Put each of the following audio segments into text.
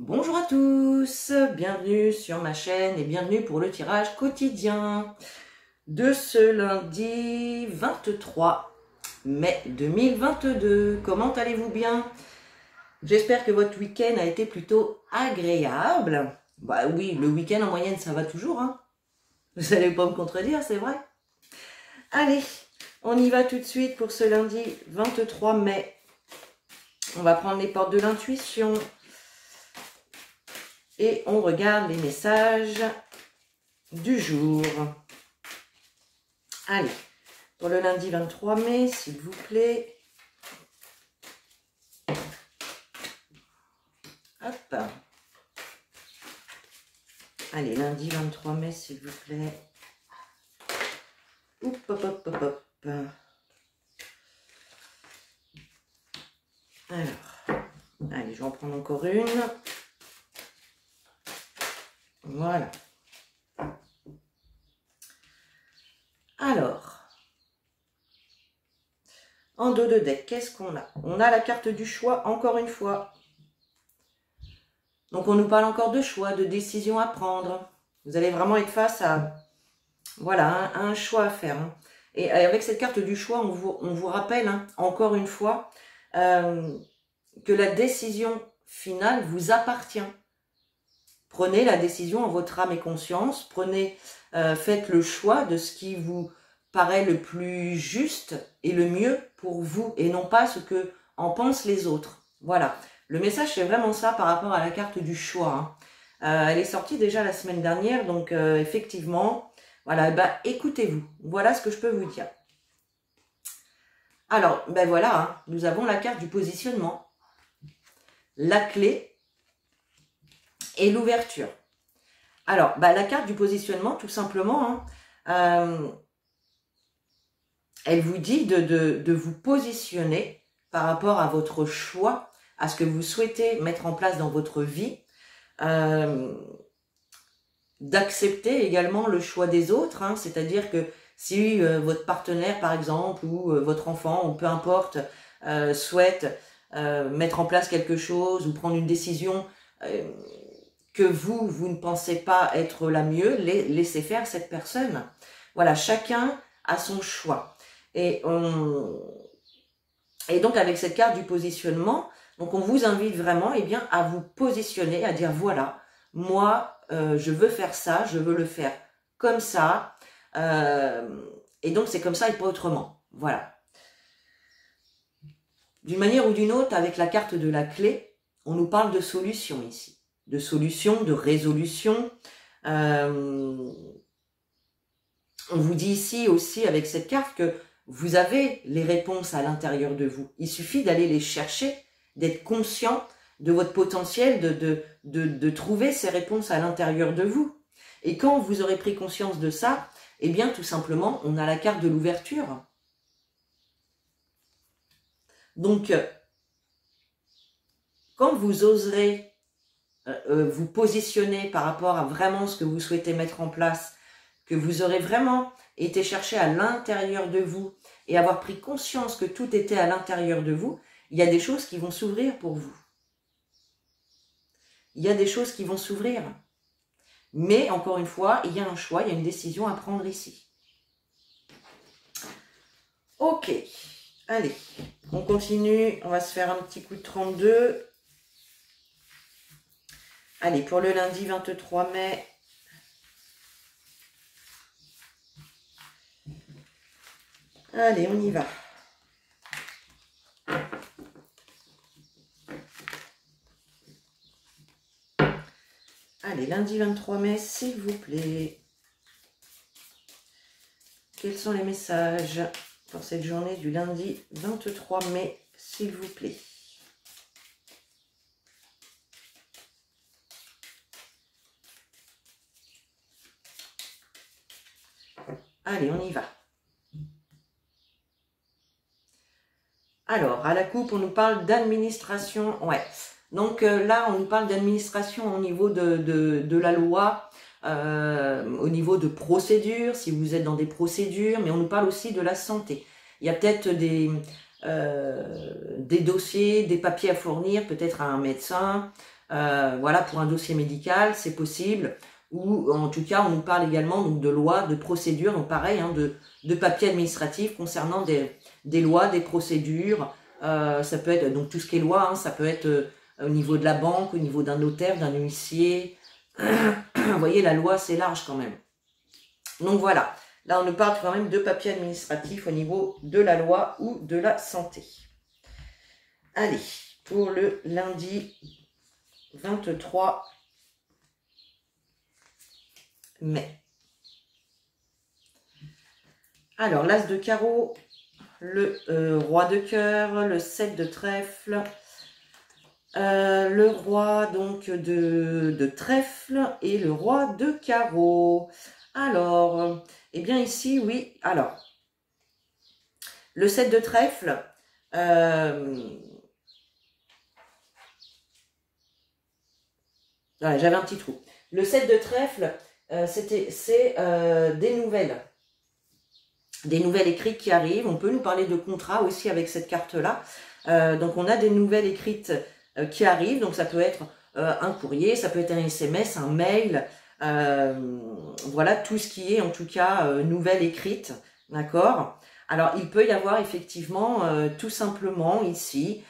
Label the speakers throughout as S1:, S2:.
S1: Bonjour à tous, bienvenue sur ma chaîne et bienvenue pour le tirage quotidien de ce lundi 23 mai 2022. Comment allez-vous bien? J'espère que votre week-end a été plutôt agréable. Bah oui, le week-end en moyenne ça va toujours, hein. Vous n'allez pas me contredire, c'est vrai? Allez, on y va tout de suite pour ce lundi 23 mai. On va prendre les portes de l'intuition. Et on regarde les messages du jour. Allez, pour le lundi 23 mai, s'il vous plaît. Hop. Allez, lundi 23 mai, s'il vous plaît. Hop, hop, hop, hop, hop. Alors, allez, je vais en prendre encore une. Voilà. Alors, en dos de deck, qu'est-ce qu'on a? On a la carte du choix, encore une fois. Donc, on nous parle encore de choix, de décision à prendre. Vous allez vraiment être face à, voilà, un choix à faire. Hein. Et avec cette carte du choix, on vous rappelle, hein, encore une fois, que la décision finale vous appartient. Prenez la décision en votre âme et conscience, faites le choix de ce qui vous paraît le plus juste et le mieux pour vous, et non pas ce que en pensent les autres. Voilà, le message c'est vraiment ça par rapport à la carte du choix. Hein. Elle est sortie déjà la semaine dernière, donc effectivement, voilà, bah, écoutez-vous, voilà ce que je peux vous dire. Alors, ben voilà, hein, nous avons la carte du positionnement, la clé, et l'ouverture. Alors, bah, la carte du positionnement, tout simplement, hein, elle vous dit de vous positionner par rapport à votre choix, à ce que vous souhaitez mettre en place dans votre vie, d'accepter également le choix des autres, hein, c'est-à-dire que si votre partenaire, par exemple, ou votre enfant, ou peu importe, souhaite mettre en place quelque chose ou prendre une décision que vous ne pensez pas être la mieux, laissez faire cette personne. Voilà, chacun a son choix. Et donc avec cette carte du positionnement, donc on vous invite vraiment bien, à vous positionner, à dire voilà, moi je veux faire ça, je veux le faire comme ça, et donc c'est comme ça et pas autrement. Voilà. D'une manière ou d'une autre, avec la carte de la clé, on nous parle de solution ici. De solution, de résolution. On vous dit ici aussi avec cette carte que vous avez les réponses à l'intérieur de vous. Il suffit d'aller les chercher, d'être conscient de votre potentiel, de trouver ces réponses à l'intérieur de vous. Et quand vous aurez pris conscience de ça, eh bien tout simplement, on a la carte de l'ouverture. Donc, quand vous oserez vous positionner par rapport à vraiment ce que vous souhaitez mettre en place, que vous aurez vraiment été chercher à l'intérieur de vous et avoir pris conscience que tout était à l'intérieur de vous, il y a des choses qui vont s'ouvrir pour vous. Il y a des choses qui vont s'ouvrir. Mais encore une fois, il y a un choix, il y a une décision à prendre ici. Ok, allez, on continue, on va se faire un petit coup de 32. Allez, pour le lundi 23 mai, allez, on y va. Allez, lundi 23 mai, s'il vous plaît. Quels sont les messages pour cette journée du lundi 23 mai, s'il vous plaît? Allez, on y va. Alors, à la coupe, on nous parle d'administration. Ouais. Donc là, on nous parle d'administration au niveau de la loi, au niveau de procédures, si vous êtes dans des procédures, mais on nous parle aussi de la santé. Il y a peut-être des dossiers, des papiers à fournir, peut-être à un médecin, voilà, pour un dossier médical, c'est possible. Ou en tout cas, on nous parle également donc, de lois, de procédures, donc pareil, hein, de papiers administratifs concernant des lois, des procédures. Ça peut être donc tout ce qui est loi, hein, ça peut être au niveau de la banque, au niveau d'un notaire, d'un huissier. Vous voyez, la loi, c'est large quand même. Donc voilà, là on nous parle quand même de papiers administratifs au niveau de la loi ou de la santé. Allez, pour le lundi 23 mai. Alors, l'as de carreau, le roi de cœur, le 7 de trèfle, le roi donc de trèfle et le roi de carreau. Alors, eh bien ici, oui, alors, le 7 de trèfle, voilà, j'avais un petit trou. Le 7 de trèfle, c'est des nouvelles. Des nouvelles écrites qui arrivent. On peut nous parler de contrat aussi avec cette carte-là. Donc, on a des nouvelles écrites qui arrivent. Donc, ça peut être un courrier, ça peut être un SMS, un mail. Voilà, tout ce qui est en tout cas nouvelle écrite. D'accord? Alors, il peut y avoir effectivement tout simplement ici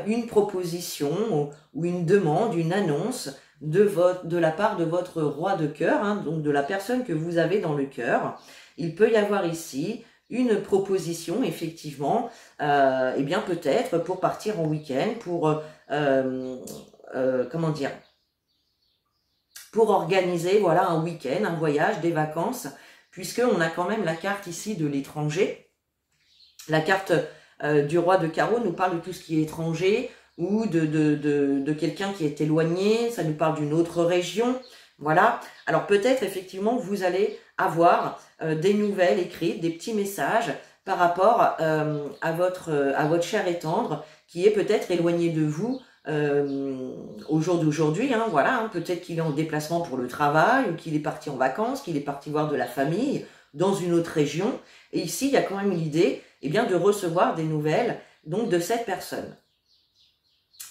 S1: une proposition ou une demande, une annonce de la part de votre roi de cœur, hein, donc de la personne que vous avez dans le cœur. Il peut y avoir ici une proposition, effectivement, eh bien peut-être pour partir en week-end, pour, comment dire, pour organiser, voilà, un week-end, un voyage, des vacances, puisqu'on a quand même la carte ici de l'étranger. La carte du roi de carreau nous parle de tout ce qui est étranger, ou de quelqu'un qui est éloigné, ça nous parle d'une autre région, voilà. Alors peut-être effectivement vous allez avoir des nouvelles écrites, des petits messages par rapport à votre cher et tendre qui est peut-être éloigné de vous au jour d'aujourd'hui, hein, voilà, hein, peut-être qu'il est en déplacement pour le travail ou qu'il est parti en vacances, qu'il est parti voir de la famille dans une autre région. Et ici, il y a quand même l'idée eh bien, de recevoir des nouvelles donc de cette personne.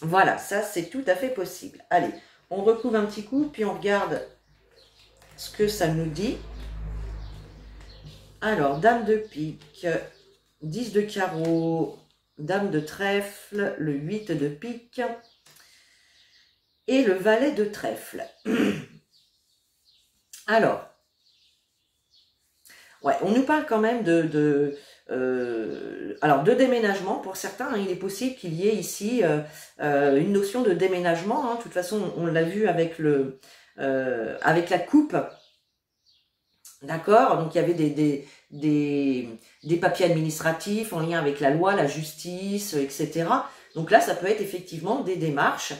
S1: Voilà, ça c'est tout à fait possible. Allez, on recouvre un petit coup, puis on regarde ce que ça nous dit. Alors, dame de pique, 10 de carreau, dame de trèfle, le 8 de pique et le valet de trèfle. Alors, ouais, on nous parle quand même de déménagement pour certains. Hein, il est possible qu'il y ait ici une notion de déménagement. Hein, de toute façon, on l'a vu avec avec la coupe. D'accord? Donc, il y avait des papiers administratifs en lien avec la loi, la justice, etc. Donc là, ça peut être effectivement des démarches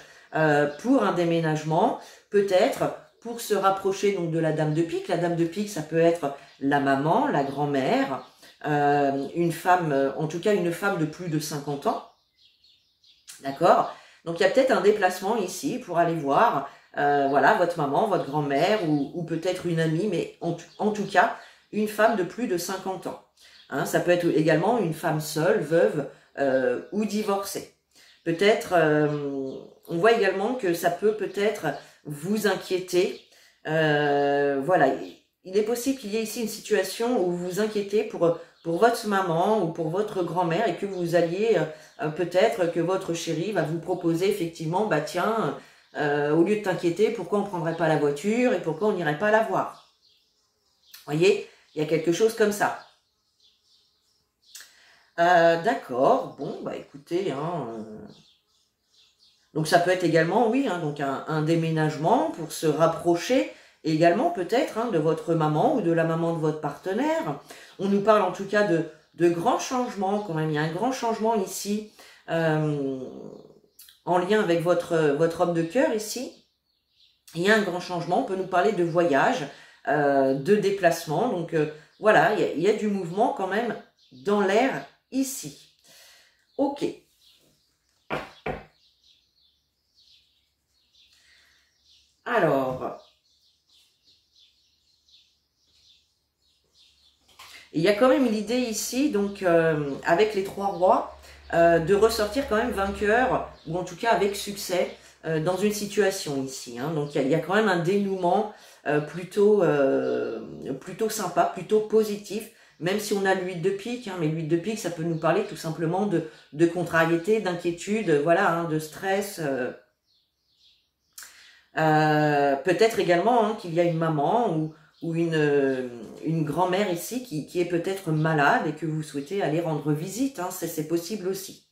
S1: pour un déménagement, peut-être pour se rapprocher donc de la dame de pique. La dame de pique, ça peut être la maman, la grand-mère, une femme, en tout cas une femme de plus de 50 ans. D'accord? Donc, il y a peut-être un déplacement ici pour aller voir voilà, votre maman, votre grand-mère ou peut-être une amie, mais en tout cas, une femme de plus de 50 ans. Hein, ça peut être également une femme seule, veuve ou divorcée. Peut-être, on voit également que ça peut peut-être vous inquiéter. Voilà, il est possible qu'il y ait ici une situation où vous vous inquiétez pour votre maman ou pour votre grand-mère et que vous alliez, peut-être que votre chéri va vous proposer effectivement, bah tiens, au lieu de t'inquiéter, pourquoi on ne prendrait pas la voiture et pourquoi on n'irait pas la voir. Vous voyez, il y a quelque chose comme ça. D'accord, bon, bah écoutez, hein, donc ça peut être également, oui, hein, donc un déménagement pour se rapprocher également peut-être hein, de votre maman ou de la maman de votre partenaire. On nous parle en tout cas de grands changements quand même. Il y a un grand changement ici en lien avec votre homme de cœur ici. Il y a un grand changement. On peut nous parler de voyage, de déplacement. Donc voilà, il y a du mouvement quand même dans l'air ici. Ok. Alors, il y a quand même l'idée ici, donc avec les trois rois, de ressortir quand même vainqueur, ou en tout cas avec succès, dans une situation ici. Hein. Donc il y a quand même un dénouement plutôt sympa, plutôt positif, même si on a l'huile de pique, hein, mais l'huile de pique, ça peut nous parler tout simplement de contrariété, d'inquiétude, voilà, hein, de stress. Peut-être également hein, qu'il y a une maman ou une grand-mère ici qui est peut-être malade et que vous souhaitez aller rendre visite, hein, c'est possible aussi.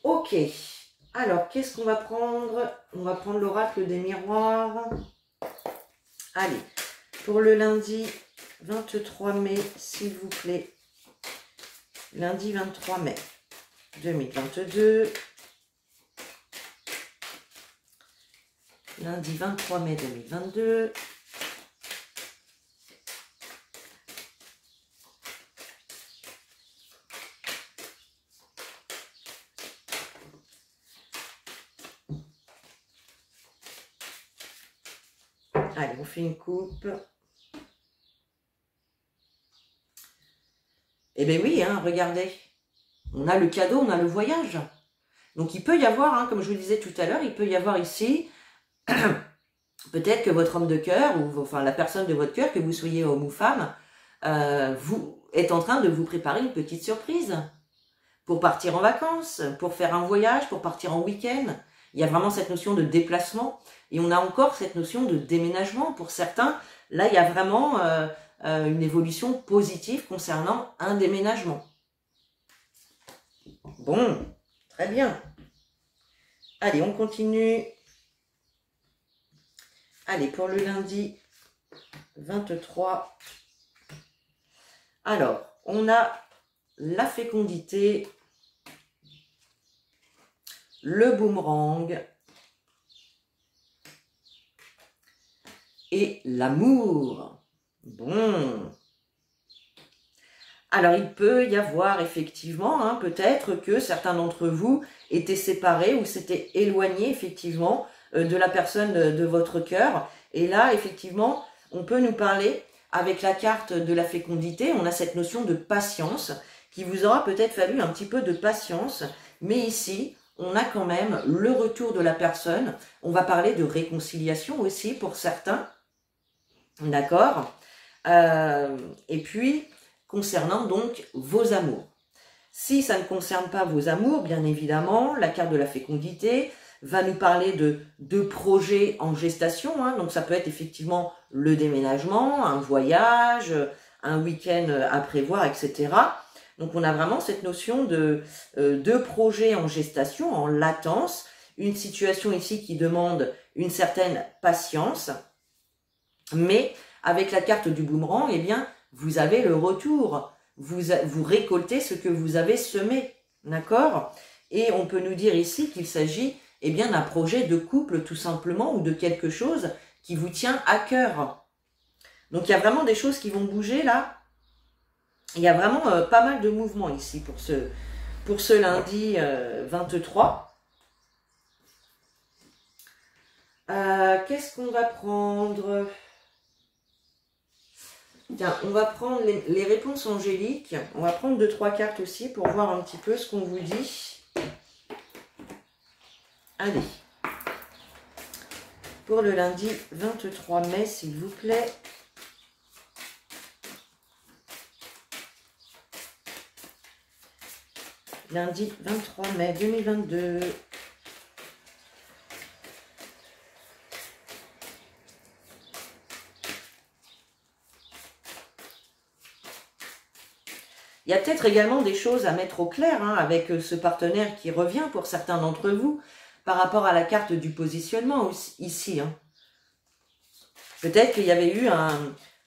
S1: Ok, alors qu'est-ce qu'on va prendre? On va prendre l'oracle des miroirs. Allez, pour le lundi 23 mai, s'il vous plaît. Lundi 23 mai 2022. Lundi 23 mai 2022. Allez, on fait une coupe. Eh bien oui, hein, regardez. On a le cadeau, on a le voyage. Donc il peut y avoir, hein, comme je vous le disais tout à l'heure, il peut y avoir ici, peut-être que votre homme de cœur, ou enfin la personne de votre cœur, que vous soyez homme ou femme, vous est en train de vous préparer une petite surprise. Pour partir en vacances, pour faire un voyage, pour partir en week-end. Il y a vraiment cette notion de déplacement. Et on a encore cette notion de déménagement. Pour certains, là, il y a vraiment une évolution positive concernant un déménagement. Bon, très bien. Allez, on continue. Allez, pour le lundi 23. Alors, on a la fécondité, le boomerang et l'amour. Bon. Alors, il peut y avoir effectivement, hein, peut-être que certains d'entre vous étaient séparés ou s'étaient éloignés effectivement de la personne de votre cœur. Et là, effectivement, on peut nous parler avec la carte de la fécondité. On a cette notion de patience qui vous aura peut-être fallu un petit peu de patience. Mais ici, on a quand même le retour de la personne. On va parler de réconciliation aussi pour certains. D'accord? Et puis, concernant donc vos amours. Si ça ne concerne pas vos amours, bien évidemment, la carte de la fécondité va nous parler de projets en gestation. Hein. Donc ça peut être effectivement le déménagement, un voyage, un week-end à prévoir, etc. Donc on a vraiment cette notion de projets en gestation, en latence, une situation ici qui demande une certaine patience, mais avec la carte du boomerang, eh bien, vous avez le retour, vous récoltez ce que vous avez semé, d'accord? Et on peut nous dire ici qu'il s'agit eh bien d'un projet de couple tout simplement ou de quelque chose qui vous tient à cœur. Donc il y a vraiment des choses qui vont bouger là. Il y a vraiment pas mal de mouvements ici pour ce lundi 23. Qu'est-ce qu'on va prendre? Tiens, on va prendre les réponses angéliques. On va prendre 2-3 cartes aussi pour voir un petit peu ce qu'on vous dit. Allez. Pour le lundi 23 mai, s'il vous plaît. Lundi 23 mai 2022. Il y a peut-être également des choses à mettre au clair hein, avec ce partenaire qui revient pour certains d'entre vous par rapport à la carte du positionnement ici. Hein. Peut-être qu'il y avait eu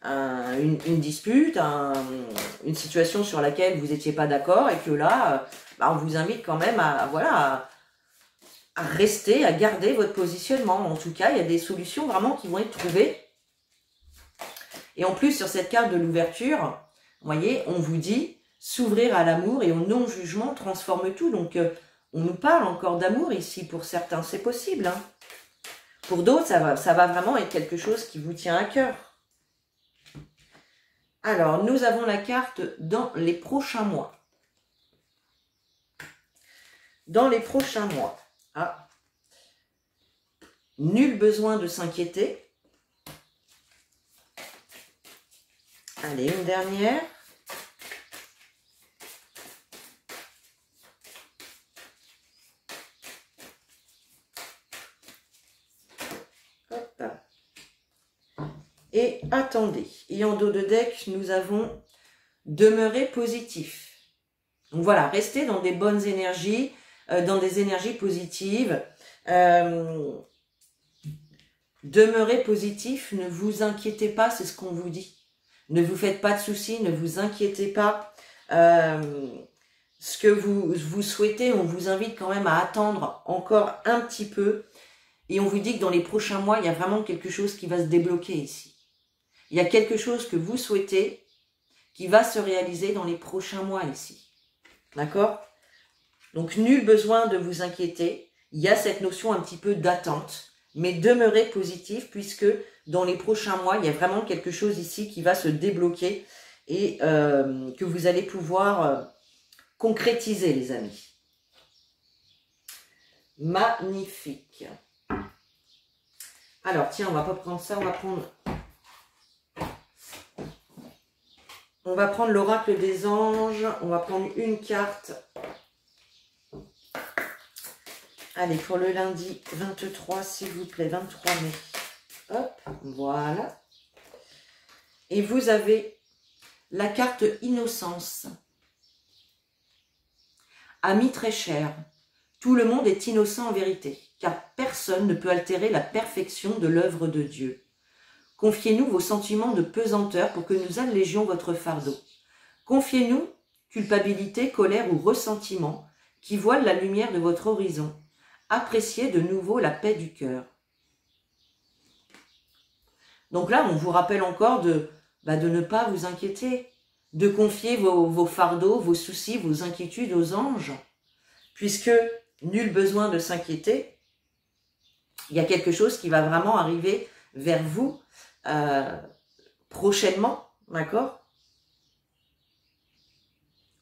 S1: une dispute, une situation sur laquelle vous n'étiez pas d'accord et que là, on vous invite quand même à rester, à garder votre positionnement. En tout cas, il y a des solutions vraiment qui vont être trouvées. Et en plus, sur cette carte de l'ouverture, vous voyez, on vous dit s'ouvrir à l'amour et au non-jugement transforme tout. Donc, on nous parle encore d'amour ici pour certains, c'est possible. Hein. Pour d'autres, ça va vraiment être quelque chose qui vous tient à cœur. Alors, nous avons la carte dans les prochains mois. dans les prochains mois. Ah. Nul besoin de s'inquiéter. Allez, une dernière. Hop. Et attendez. Et en dos de deck, nous avons demeurer positif. Donc voilà, restez dans des bonnes énergies, dans des énergies positives. Demeurez positif, ne vous inquiétez pas, c'est ce qu'on vous dit. Ne vous faites pas de soucis, ne vous inquiétez pas. Ce que vous souhaitez, on vous invite quand même à attendre encore un petit peu. Et on vous dit que dans les prochains mois, il y a vraiment quelque chose qui va se débloquer ici. Il y a quelque chose que vous souhaitez qui va se réaliser dans les prochains mois ici. D'accord? Donc, nul besoin de vous inquiéter. Il y a cette notion un petit peu d'attente, mais demeurez positif puisque dans les prochains mois, il y a vraiment quelque chose ici qui va se débloquer et que vous allez pouvoir concrétiser, les amis. Magnifique. Alors, tiens, on va pas prendre ça, on va prendre l'oracle des anges, on va prendre une carte. Allez, pour le lundi 23, s'il vous plaît, 23 mai. Hop, voilà. Et vous avez la carte innocence. Ami très cher, tout le monde est innocent en vérité, car personne ne peut altérer la perfection de l'œuvre de Dieu. Confiez-nous vos sentiments de pesanteur pour que nous allégions votre fardeau. Confiez-nous culpabilité, colère ou ressentiment qui voilent la lumière de votre horizon. Appréciez de nouveau la paix du cœur. Donc là, on vous rappelle encore de ne pas vous inquiéter, de confier vos fardeaux, vos soucis, vos inquiétudes aux anges, puisque nul besoin de s'inquiéter. Il y a quelque chose qui va vraiment arriver vers vous prochainement, d'accord?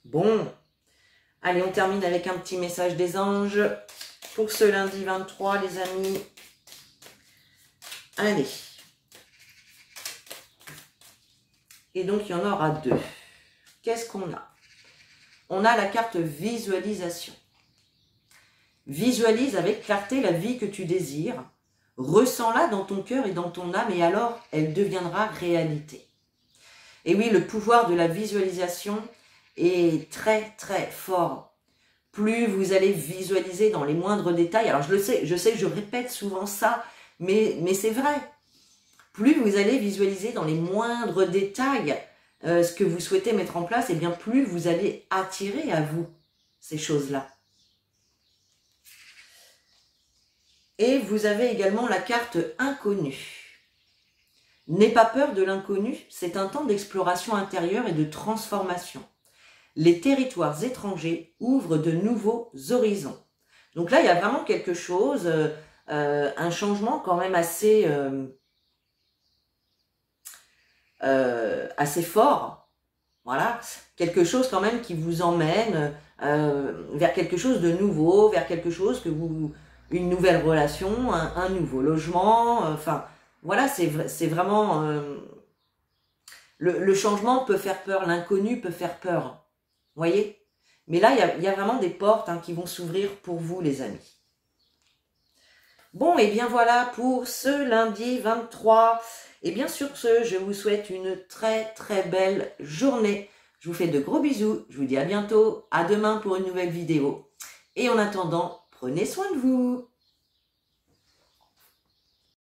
S1: Bon, allez, on termine avec un petit message des anges pour ce lundi 23, les amis. Allez. Et donc, il y en aura deux. Qu'est-ce qu'on a? On a la carte visualisation. Visualise avec clarté la vie que tu désires. Ressens-la dans ton cœur et dans ton âme et alors elle deviendra réalité. Et oui, le pouvoir de la visualisation est très très fort. Plus vous allez visualiser dans les moindres détails, alors je sais que je répète souvent ça, mais c'est vrai. Plus vous allez visualiser dans les moindres détails ce que vous souhaitez mettre en place, et bien plus vous allez attirer à vous ces choses-là. Et vous avez également la carte inconnue. N'aie pas peur de l'inconnu, c'est un temps d'exploration intérieure et de transformation. Les territoires étrangers ouvrent de nouveaux horizons. Donc là, il y a vraiment quelque chose, un changement quand même assez fort. Voilà, quelque chose quand même qui vous emmène vers quelque chose de nouveau, vers quelque chose que vous... Une nouvelle relation, un nouveau logement, enfin, voilà, c'est vraiment... le changement peut faire peur, l'inconnu peut faire peur, voyez? Mais là, il y a vraiment des portes qui vont s'ouvrir pour vous, les amis. Bon, et bien voilà pour ce lundi 23. Et bien sur ce, je vous souhaite une très très belle journée. Je vous fais de gros bisous, je vous dis à bientôt, à demain pour une nouvelle vidéo. Et en attendant, prenez soin de vous.